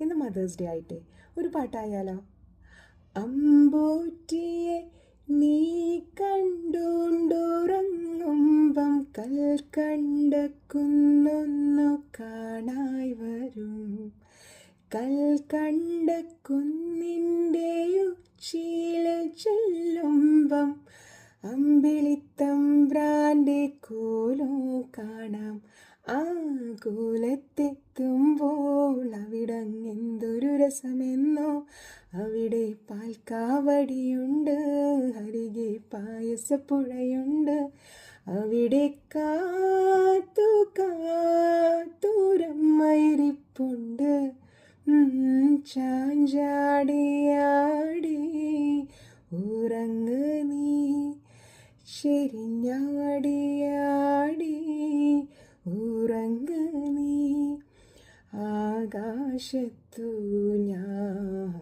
ഇന്ന് mothers day ആയിട്ട് ഒരു പാട്ടായാലോ? അമ്പൂറ്റിയെ നീ കണ്ടുണ്ടുറങ്ങുമ്പം കൽക്കണ്ട കുന്നൊന്നു കാണായി വരും. കൽക്കണ്ട കുന്നിൻ്റെ ഉച്ചിയിൽ ചെല്ലുമ്പം അമ്പിളിത്തമ്പ്രാൻ്റെ കോലം കാണാം. ആ കോലത്തെത്തുമ്പോൾ അവിടങ്ങെന്തൊരു രസമെന്നോ. അവിടെ പാൽക്കാവടിയുണ്ട്, അരികെ പായസപ്പുഴയുണ്ട്. അവിടെ കാത്തു കാത്തൂരമ്മയിരിപ്പുണ്ട്. ചാഞ്ചാടിയാടി ഉറങ്ങ് നീ, ചെരിഞ്ഞാടിയാടി ഉറങ്ങ് നീ. ആകാശത്തു ഞാൻ